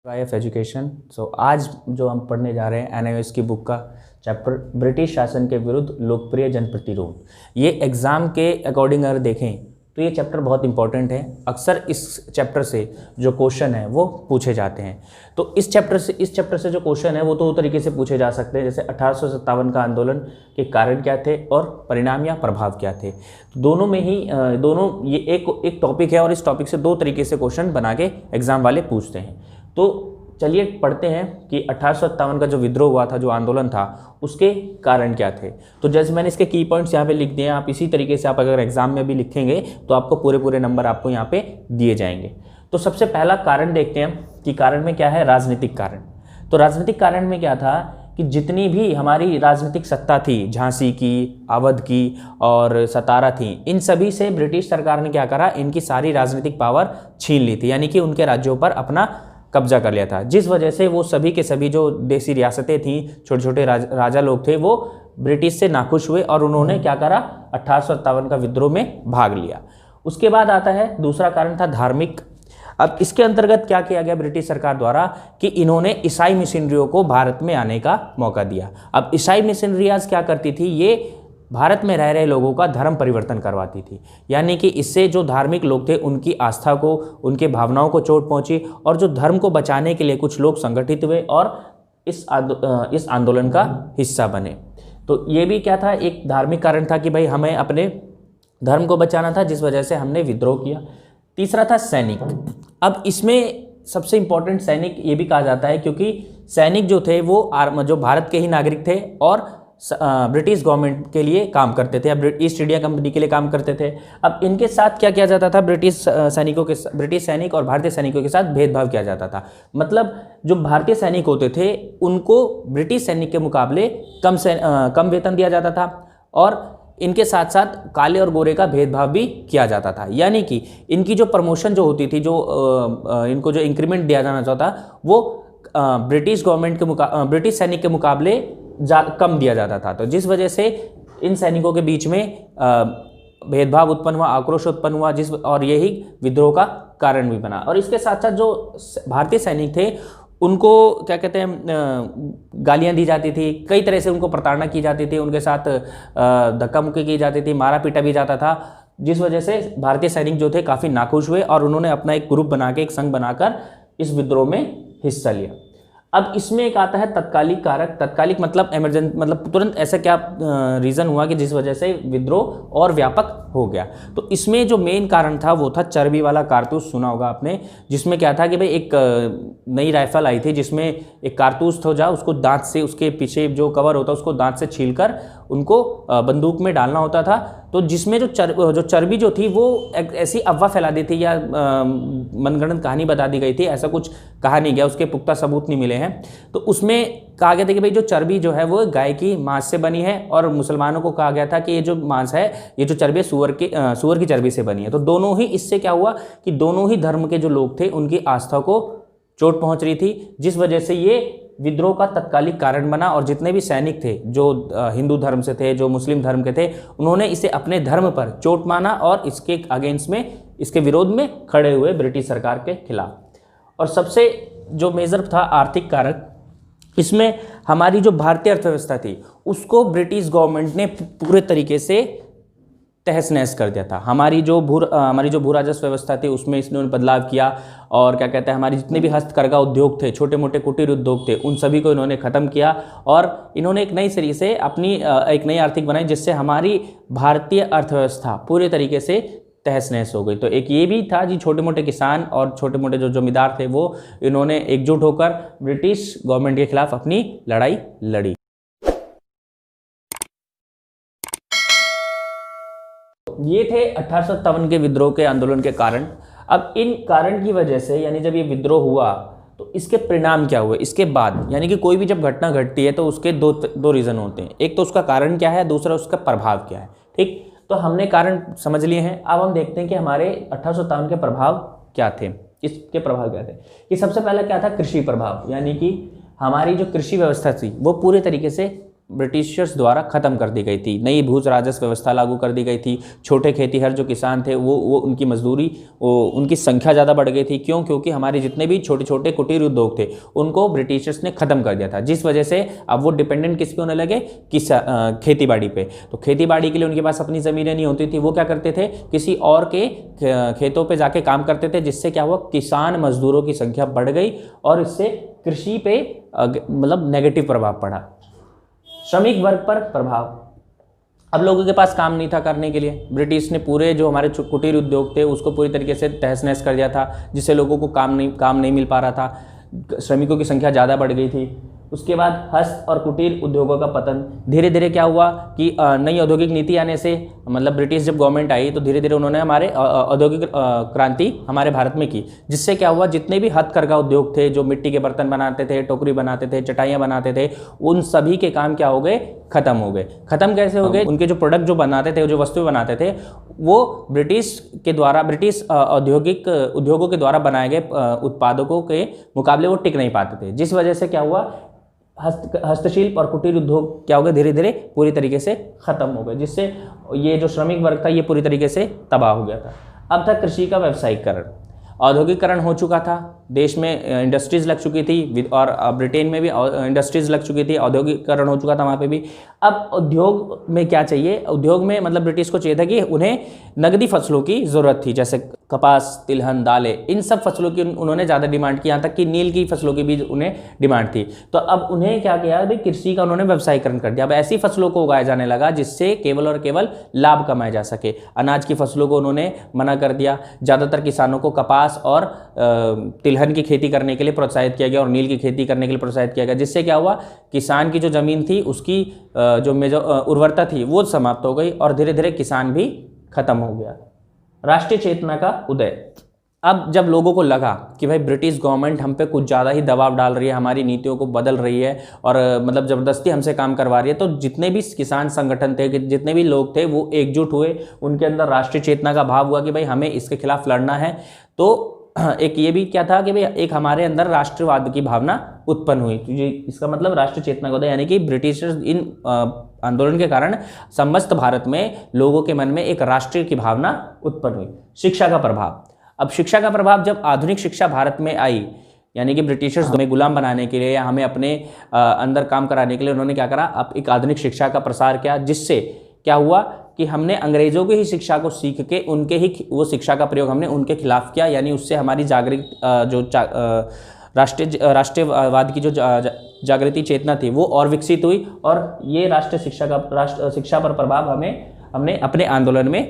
Of education. आज जो हम पढ़ने जा रहे हैं एनआईओएस की बुक का चैप्टर ब्रिटिश शासन के विरुद्ध लोकप्रिय जनप्रतिरोध। ये एग्ज़ाम के अकॉर्डिंग अगर देखें तो ये चैप्टर बहुत इंपॉर्टेंट है। अक्सर इस चैप्टर से जो क्वेश्चन है वो पूछे जाते हैं। तो इस चैप्टर से जो क्वेश्चन है वो दो तरीके से पूछे जा सकते हैं, जैसे 1857 का आंदोलन के कारण क्या थे और परिणाम या प्रभाव क्या थे। तो दोनों में ही ये एक टॉपिक है और इस टॉपिक से दो तरीके से क्वेश्चन बना के एग्जाम वाले पूछते हैं। तो चलिए पढ़ते हैं कि 1857 का जो विद्रोह हुआ था, जो आंदोलन था, उसके कारण क्या थे। तो जैसे मैंने इसके की पॉइंट्स यहाँ पे लिख दिए हैं, आप इसी तरीके से आप अगर एग्जाम में भी लिखेंगे तो आपको पूरे नंबर आपको यहाँ पे दिए जाएंगे। तो सबसे पहला कारण देखते हैं कि कारण में क्या है, राजनीतिक कारण। तो राजनीतिक कारण में क्या था कि जितनी भी हमारी राजनीतिक सत्ता थी, झांसी की, अवध की और सतारा थी, इन सभी से ब्रिटिश सरकार ने क्या करा, इनकी सारी राजनीतिक पावर छीन ली थी, यानी कि उनके राज्यों पर अपना कब्जा कर लिया था। जिस वजह से वो सभी के सभी जो देसी रियासतें थीं, छोटे छोटे राजा लोग थे, वो ब्रिटिश से नाखुश हुए और उन्होंने क्या करा, 1857 का विद्रोह में भाग लिया। उसके बाद आता है दूसरा कारण था धार्मिक। अब इसके अंतर्गत क्या किया गया ब्रिटिश सरकार द्वारा कि इन्होंने ईसाई मिशनरियों को भारत में आने का मौका दिया। अब ईसाई मिशनरियाज क्या करती थी, ये भारत में रह रहे लोगों का धर्म परिवर्तन करवाती थी, यानी कि इससे जो धार्मिक लोग थे उनकी आस्था को, उनके भावनाओं को चोट पहुंची और जो धर्म को बचाने के लिए कुछ लोग संगठित हुए और इस आंदोलन का हिस्सा बने। तो ये भी क्या था, एक धार्मिक कारण था कि भाई हमें अपने धर्म को बचाना था, जिस वजह से हमने विद्रोह किया। तीसरा था सैनिक। अब इसमें सबसे इंपॉर्टेंट सैनिक ये भी कहा जाता है क्योंकि सैनिक जो थे वो जो भारत के ही नागरिक थे और ब्रिटिश गवर्नमेंट के लिए काम करते थे, या ईस्ट इंडिया कंपनी के लिए काम करते थे। अब इनके साथ क्या किया जाता था, ब्रिटिश सैनिक और भारतीय सैनिकों के साथ भेदभाव किया जाता था। मतलब जो भारतीय सैनिक होते थे उनको ब्रिटिश सैनिक के मुकाबले कम वेतन दिया जाता था और इनके साथ साथ काले और गोरे का भेदभाव भी किया जाता था, यानी कि इनकी जो प्रमोशन जो होती थी, जो इनको जो इंक्रीमेंट दिया जाना चाहता वो ब्रिटिश सैनिक के मुकाबले कम दिया जाता था। तो जिस वजह से इन सैनिकों के बीच में भेदभाव उत्पन्न हुआ, आक्रोश उत्पन्न हुआ, और यही विद्रोह का कारण भी बना। और इसके साथ साथ जो भारतीय सैनिक थे उनको क्या कहते हैं, गालियां दी जाती थी, कई तरह से उनको प्रताड़ना की जाती थी, उनके साथ धक्का मुक्की की जाती थी, मारा पीटा भी जाता था, जिस वजह से भारतीय सैनिक जो थे काफ़ी नाखुश हुए और उन्होंने अपना एक ग्रुप बना के, एक संघ बनाकर इस विद्रोह में हिस्सा लिया। अब इसमें एक आता है तत्कालिक कारक। तत्कालिक मतलब इमरजेंसी, मतलब तुरंत ऐसा क्या रीज़न हुआ कि जिस वजह से विद्रोह और व्यापक हो गया। तो इसमें जो मेन कारण था वो था चर्बी वाला कारतूस। सुना होगा आपने, जिसमें क्या था कि भाई एक नई राइफल आई थी जिसमें एक कारतूस था, उसको दांत से, उसके पीछे जो कवर होता उसको दांत से छीलकर उनको बंदूक में डालना होता था। तो जिसमें जो चर्बी जो थी वो ऐसी अफवाह फैला दी थी या मनगढ़ंत कहानी बता दी गई थी, ऐसा कुछ कहा नहीं गया, उसके पुख्ता सबूत नहीं मिले हैं। तो उसमें कहा गया था कि भाई जो चर्बी जो है वो गाय की मांस से बनी है, और मुसलमानों को कहा गया था कि ये जो मांस है, ये जो चर्बी है सूअर की चर्बी से बनी है। तो दोनों ही, इससे क्या हुआ कि दोनों ही धर्म के जो लोग थे उनकी आस्था को चोट पहुंच रही थी, जिस वजह से ये विद्रोह का तत्कालिक कारण बना। और जितने भी सैनिक थे जो हिंदू धर्म से थे, जो मुस्लिम धर्म के थे, उन्होंने इसे अपने धर्म पर चोट माना और इसके अगेंस्ट में, इसके विरोध में खड़े हुए ब्रिटिश सरकार के खिलाफ। और सबसे जो मेजर था आर्थिक कारक, इसमें हमारी जो भारतीय अर्थव्यवस्था थी उसको ब्रिटिश गवर्नमेंट ने पूरे तरीके से तहस नहस कर दिया था। हमारी जो भू राजस्व व्यवस्था थी उसमें इसने बदलाव किया, और क्या कहते हैं, हमारी जितने भी हस्तकरघा उद्योग थे, छोटे मोटे कुटीर उद्योग थे, उन सभी को इन्होंने ख़त्म किया और इन्होंने एक नई सीरीज से अपनी एक नई आर्थिक बनाई, जिससे हमारी भारतीय अर्थव्यवस्था पूरे तरीके से तहस नहस हो गई। तो एक ये भी था जी, छोटे मोटे किसान और छोटे मोटे जो जमींदार थे वो इन्होंने एकजुट होकर ब्रिटिश गवर्नमेंट के खिलाफ अपनी लड़ाई लड़ी। ये थे 1857 के विद्रोह के आंदोलन के कारण। अब इन कारण की वजह से, यानी जब ये विद्रोह हुआ तो इसके परिणाम क्या हुए इसके बाद, यानी कि कोई भी जब घटना घटती है तो उसके दो रीज़न होते हैं। एक तो उसका कारण क्या है, दूसरा उसका प्रभाव क्या है। ठीक, तो हमने कारण समझ लिए हैं। अब हम देखते हैं कि हमारे 1857 के प्रभाव क्या थे। इसके प्रभाव क्या थे कि सबसे पहला क्या था, कृषि प्रभाव, यानी कि हमारी जो कृषि व्यवस्था थी वो पूरे तरीके से ब्रिटिशर्स द्वारा ख़त्म कर दी गई थी। नई भू राजस्व व्यवस्था लागू कर दी गई थी। छोटे खेतीहर जो किसान थे वो उनकी मजदूरी उनकी संख्या ज़्यादा बढ़ गई थी। क्यों? क्योंकि हमारे जितने भी छोटे छोटे कुटीर उद्योग थे उनको ब्रिटिशर्स ने ख़त्म कर दिया था, जिस वजह से अब वो डिपेंडेंट किस पे होने लगे? खेती बाड़ी पे। तो खेती बाड़ी के लिए उनके पास अपनी ज़मीनें नहीं होती थी, वो क्या करते थे? किसी और के खेतों पर जाके काम करते थे, जिससे क्या हुआ? किसान मजदूरों की संख्या बढ़ गई और इससे कृषि पे मतलब नेगेटिव प्रभाव पड़ा। श्रमिक वर्ग पर प्रभाव, अब लोगों के पास काम नहीं था करने के लिए। ब्रिटिश ने पूरे जो हमारे कुटीर उद्योग थे उसको पूरी तरीके से तहस नहस कर दिया था, जिससे लोगों को काम नहीं मिल पा रहा था। श्रमिकों की संख्या ज़्यादा बढ़ गई थी। उसके बाद हस्त और कुटीर उद्योगों का पतन। धीरे धीरे क्या हुआ कि नई औद्योगिक नीति आने से, मतलब ब्रिटिश जब गवर्नमेंट आई तो धीरे धीरे उन्होंने हमारे औद्योगिक क्रांति हमारे भारत में की, जिससे क्या हुआ? जितने भी हथकरघा उद्योग थे, जो मिट्टी के बर्तन बनाते थे, टोकरी बनाते थे, चटाइयाँ बनाते थे, उन सभी के काम क्या हो गए? खत्म हो गए। खत्म कैसे हो गए? उनके जो प्रोडक्ट जो बनाते थे, जो वस्तुएं बनाते थे, वो ब्रिटिश औद्योगिक उद्योगों के द्वारा बनाए गए उत्पादकों के मुकाबले वो टिक नहीं पाते थे, जिस वजह से क्या हुआ? हस्तशिल्प और कुटीर उद्योग क्या हो गए? धीरे धीरे पूरी तरीके से खत्म हो गए, जिससे ये जो श्रमिक वर्ग था ये पूरी तरीके से तबाह हो गया था। अब था कृषि का व्यावसायीकरण। औद्योगिकरण हो चुका था, देश में इंडस्ट्रीज लग चुकी थी और ब्रिटेन में भी इंडस्ट्रीज लग चुकी थी, औद्योगिकरण हो चुका था वहाँ पे भी। अब उद्योग में क्या चाहिए? उद्योग में मतलब ब्रिटिश को चाहिए था कि उन्हें नकदी फसलों की ज़रूरत थी, जैसे कपास, तिलहन, दालें, इन सब फसलों की उन्होंने ज़्यादा डिमांड की, यहाँ तक कि नील की फसलों की भी उन्हें डिमांड थी। तो अब उन्हें क्या किया भाई? कृषि का उन्होंने व्यवसायीकरण कर दिया। अब ऐसी फसलों को उगाया जाने लगा जिससे केवल और केवल लाभ कमाया जा सके। अनाज की फसलों को उन्होंने मना कर दिया। ज़्यादातर किसानों को कपास और तिलहन की खेती करने के लिए प्रोत्साहित किया गया और नील की खेती करने के लिए प्रोत्साहित किया गया, जिससे क्या हुआ? किसान की जो ज़मीन थी उसकी जो उर्वरता थी वो समाप्त हो गई और धीरे धीरे किसान भी खत्म हो गया। राष्ट्रीय चेतना का उदय। अब जब लोगों को लगा कि भाई ब्रिटिश गवर्नमेंट हम पे कुछ ज़्यादा ही दबाव डाल रही है, हमारी नीतियों को बदल रही है और मतलब ज़बरदस्ती हमसे काम करवा रही है, तो जितने भी किसान संगठन थे, जितने भी लोग थे, वो एकजुट हुए। उनके अंदर राष्ट्रीय चेतना का भाव हुआ कि भाई हमें इसके खिलाफ लड़ना है। तो एक ये भी क्या था कि भाई एक हमारे अंदर राष्ट्रवाद की भावना उत्पन्न हुई। तो ये इसका मतलब राष्ट्रीय चेतना का उदय, यानी कि ब्रिटिशर्स इन आंदोलन के कारण समस्त भारत में लोगों के मन में एक राष्ट्रीय की भावना उत्पन्न हुई। शिक्षा का प्रभाव। अब शिक्षा का प्रभाव, जब आधुनिक शिक्षा भारत में आई, यानी कि ब्रिटिशर्स हमें गुलाम बनाने के लिए या हमें अपने अंदर काम कराने के लिए उन्होंने क्या करा? अब एक आधुनिक शिक्षा का प्रसार किया, जिससे क्या हुआ कि हमने अंग्रेजों की ही शिक्षा को सीख के उनके ही वो शिक्षा का प्रयोग हमने उनके खिलाफ किया, यानी उससे हमारी राष्ट्रीयवाद की जो जागृति चेतना थी वो और विकसित हुई और ये राष्ट्रीय शिक्षा पर प्रभाव हमने अपने आंदोलन में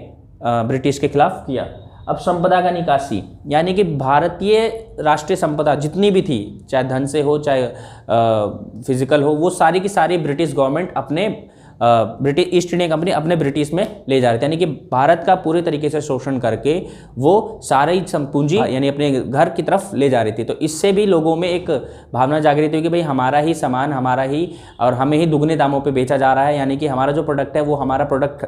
ब्रिटिश के खिलाफ किया। अब संपदा का निकासी, यानी कि भारतीय राष्ट्रीय संपदा जितनी भी थी, चाहे धन से हो चाहे फिजिकल हो, वो सारी की सारी ब्रिटिश गवर्नमेंट अपने ब्रिटिश ईस्ट इंडिया कंपनी अपने ब्रिटिश में ले जा रहे थे, यानी कि भारत का पूरे तरीके से शोषण करके वो सारी पूंजी यानी अपने घर की तरफ ले जा रही थी। तो इससे भी लोगों में एक भावना जागृत हुई कि भाई हमारा ही सामान हमारा ही और हमें ही दुगने दामों पे बेचा जा रहा है, यानी कि हमारा जो प्रोडक्ट है वो हमारा प्रोडक्ट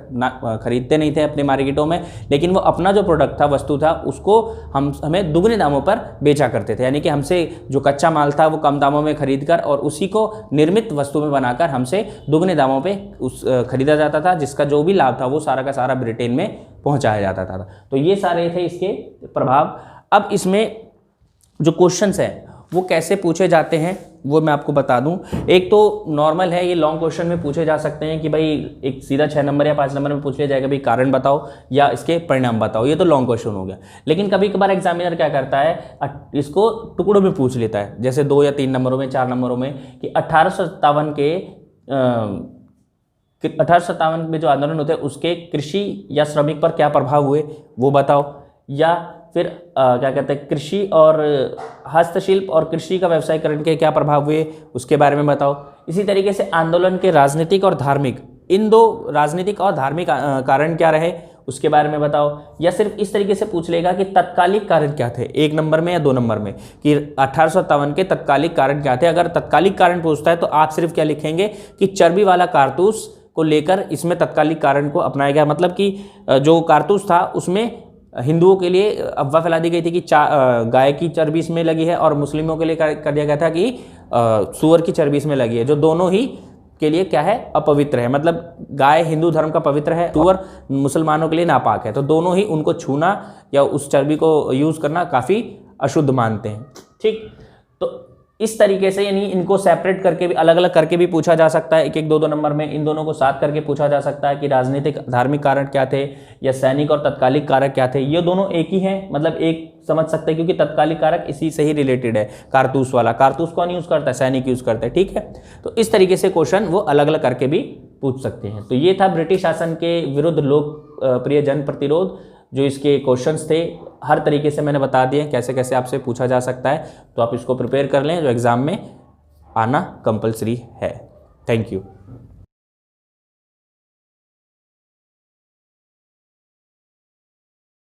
खरीदते नहीं थे अपने मार्केटों में, लेकिन वो अपना जो प्रोडक्ट था, वस्तु था, उसको हमें दुगने दामों पर बेचा करते थे, यानी कि हमसे जो कच्चा माल था वो कम दामों में खरीद कर और उसी को निर्मित वस्तु में बनाकर हमसे दुगने दामों पर खरीदा जाता था, जिसका जो भी लाभ था वो सारा का सारा ब्रिटेन में पहुंचाया जाता था। तो ये सारे थे इसके प्रभाव। अब इसमें जो क्वेश्चंस हैं वो कैसे पूछे जाते हैं वो मैं आपको बता दूं। एक तो नॉर्मल है, ये लॉन्ग क्वेश्चन में पूछे जा सकते हैं कि भाई एक सीधा 6 नंबर या 5 नंबर में पूछ लिया जाएगा भाई कारण बताओ या इसके परिणाम बताओ, ये तो लॉन्ग क्वेश्चन हो गया। लेकिन कभी कभार एग्जामिनर क्या करता है, इसको टुकड़ों में पूछ लेता है, जैसे 2 या 3 नंबरों में, 4 नंबरों में, कि 1857 में जो आंदोलन होते हैं उसके कृषि या श्रमिक पर क्या प्रभाव हुए वो बताओ, या फिर क्या कहते हैं कृषि और हस्तशिल्प और कृषि का व्यवसायीकरण के क्या प्रभाव हुए उसके बारे में बताओ। इसी तरीके से आंदोलन के राजनीतिक और धार्मिक, इन दो राजनीतिक और धार्मिक कारण क्या रहे उसके बारे में बताओ। या सिर्फ इस तरीके से पूछ लेगा कि तत्कालिक कारण क्या थे, 1 नंबर में या 2 नंबर में, कि 1857 के तत्कालिक कारण क्या थे। अगर तत्कालिक कारण पूछता है तो आप सिर्फ क्या लिखेंगे कि चर्बी वाला कारतूस को लेकर इसमें तत्कालिक कारण को अपनाया गया, मतलब कि जो कारतूस था उसमें हिंदुओं के लिए अफवाह फैला दी गई थी कि गाय की चर्बी इसमें लगी है और मुस्लिमों के लिए कर दिया गया था कि सूअर की चर्बी इसमें लगी है, जो दोनों ही के लिए क्या है, अपवित्र है, मतलब गाय हिंदू धर्म का पवित्र है, सूअर मुसलमानों के लिए नापाक है, तो दोनों ही उनको छूना या उस चर्बी को यूज़ करना काफ़ी अशुद्ध मानते हैं। ठीक, तो इस तरीके से यानी इनको सेपरेट करके भी, अलग अलग करके भी पूछा जा सकता है, एक एक दो दो नंबर में इन दोनों को साथ करके पूछा जा सकता है कि राजनीतिक धार्मिक कारण क्या थे या सैनिक और तत्कालिक कारक क्या थे। ये दोनों एक ही हैं, मतलब एक समझ सकते हैं, क्योंकि तत्कालिक कारक इसी से ही रिलेटेड है, कारतूस वाला। कारतूस कौन यूज़ करता है, सैनिक यूज़ करते हैं। ठीक है, तो इस तरीके से क्वेश्चन वो अलग अलग करके भी पूछ सकते हैं। तो ये था ब्रिटिश शासन के विरुद्ध लोकप्रिय जन प्रतिरोध, जो इसके क्वेश्चंस थे हर तरीके से मैंने बता दिए कैसे कैसे आपसे पूछा जा सकता है। तो आप इसको प्रिपेयर कर लें, जो एग्ज़ाम में आना कंपलसरी है। Thank you.